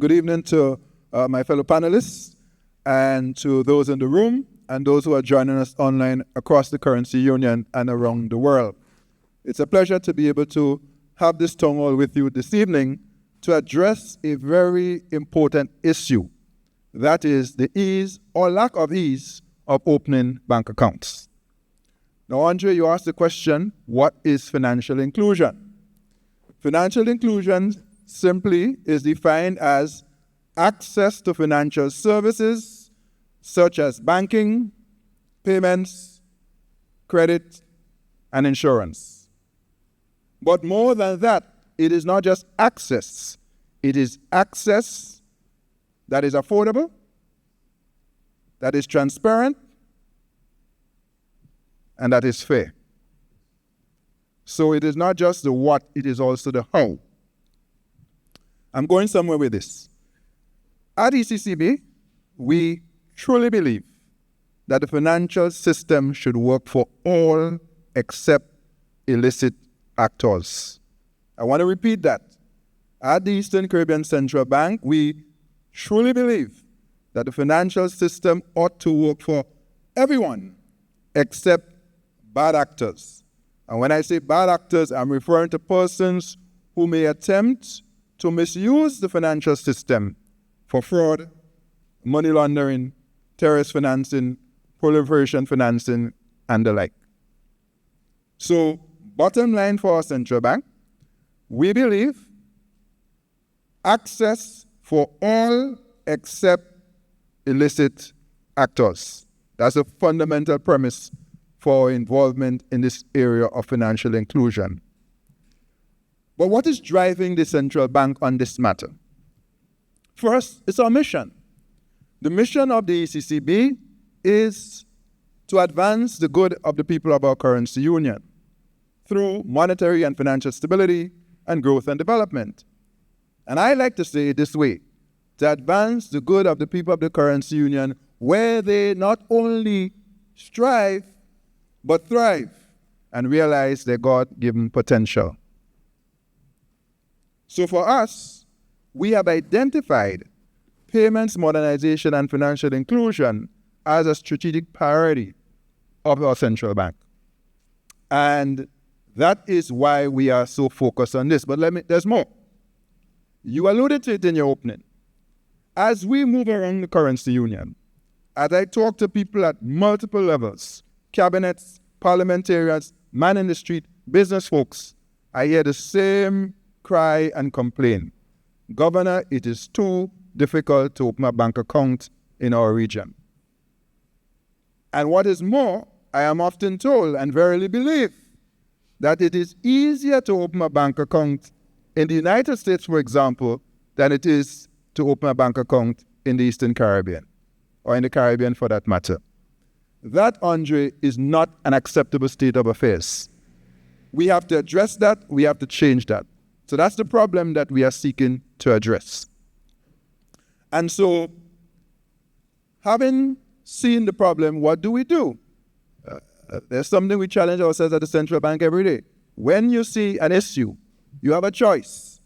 good evening to my fellow panelists and to those in the room and those who are joining us online across the Currency Union and around the world. It's a pleasure to be able to have this town hall with you this evening to address a very important issue, that is the ease or lack of ease of opening bank accounts. Now, Andre, you asked the question, what is financial inclusion? Financial inclusion simply is defined as access to financial services such as banking, payments, credit, and insurance. But more than that, it is not just access. It is access that is affordable, that is transparent, and that is fair. So it is not just the what, it is also the how. I'm going somewhere with this. At ECCB, we truly believe that the financial system should work for all except illicit actors. I want to repeat that. At the Eastern Caribbean Central Bank, we truly believe that the financial system ought to work for everyone except bad actors. And when I say bad actors, I'm referring to persons who may attempt to misuse the financial system for fraud, money laundering, terrorist financing, proliferation financing, and the like. So, bottom line for our central bank, we believe access for all except illicit actors. That's a fundamental premise for involvement in this area of financial inclusion. But what is driving the central bank on this matter? First, it's our mission. The mission of the ECCB is to advance the good of the people of our currency union through monetary and financial stability and growth and development. And I like to say it this way, to advance the good of the people of the currency union where they not only strive, but thrive and realize their God-given potential. So for us, we have identified payments modernization and financial inclusion as a strategic priority of our central bank. And that is why we are so focused on this. But there's more. You alluded to it in your opening. As we move around the currency union, as I talk to people at multiple levels, cabinets, parliamentarians, man in the street, business folks, I hear the same cry and complain. Governor, it is too difficult to open a bank account in our region. And what is more, I am often told and verily believe that it is easier to open a bank account in the United States, for example, than it is to open a bank account in the Eastern Caribbean, or in the Caribbean for that matter. That, Andre, is not an acceptable state of affairs. We have to address that, we have to change that. So that's the problem that we are seeking to address. And so, having seen the problem, what do we do? There's something we challenge ourselves at the central bank every day. When you see an issue, you have a choice.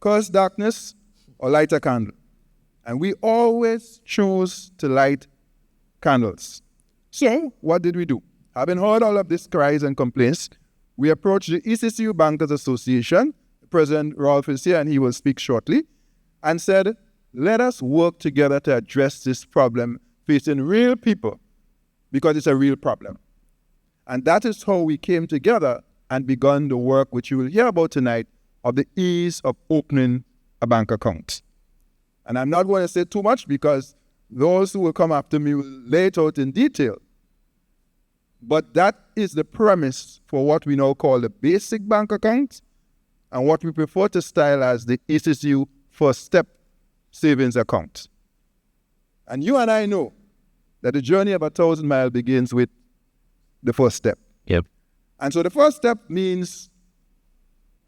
Curse darkness or light a candle. And we always choose to light candles. So, what did we do? Having heard all of these cries and complaints, we approached the ECCU Bankers Association. President Rolf is here and he will speak shortly, and said, let us work together to address this problem facing real people, because it's a real problem. And that is how we came together and begun the work which you will hear about tonight of the ease of opening a bank account. And I'm not going to say too much because those who will come after me will lay it out in detail. But that is the premise for what we now call the basic bank account and what we prefer to style as the ECCU First Step Savings Account. And you and I know that the journey of 1,000 miles begins with the first step. Yep. And so the first step means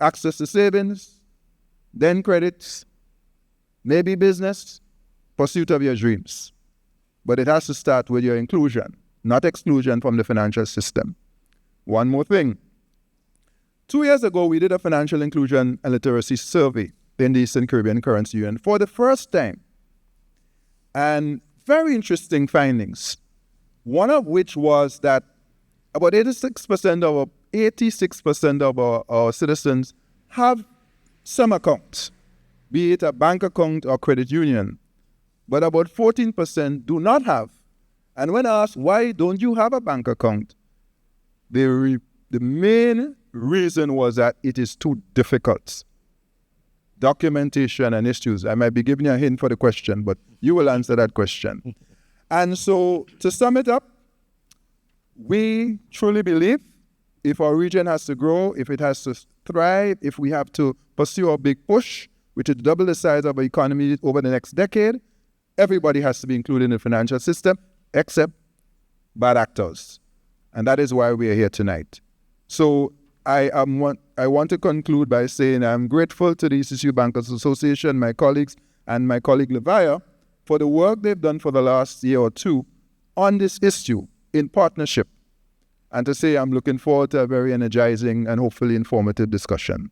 access to savings, then credits, maybe business, pursuit of your dreams. But it has to start with your inclusion, not exclusion from the financial system. One more thing. 2 years ago, we did a financial inclusion and literacy survey in the Eastern Caribbean Currency Union for the first time. And very interesting findings, one of which was that about 86% of our citizens have some account, be it a bank account or credit union, but about 14% do not have. And when asked, why don't you have a bank account? The main reason was that it is too difficult. Documentation and issues. I might be giving you a hint for the question, but you will answer that question. And so, to sum it up, we truly believe if our region has to grow, if it has to thrive, if we have to pursue a big push, which is double the size of our economy over the next decade, everybody has to be included in the financial system, except bad actors. And that is why we are here tonight. So I want to conclude by saying I'm grateful to the ECCU Bankers Association, my colleagues, and my colleague Levaya for the work they've done for the last year or two on this issue in partnership. And to say I'm looking forward to a very energizing and hopefully informative discussion.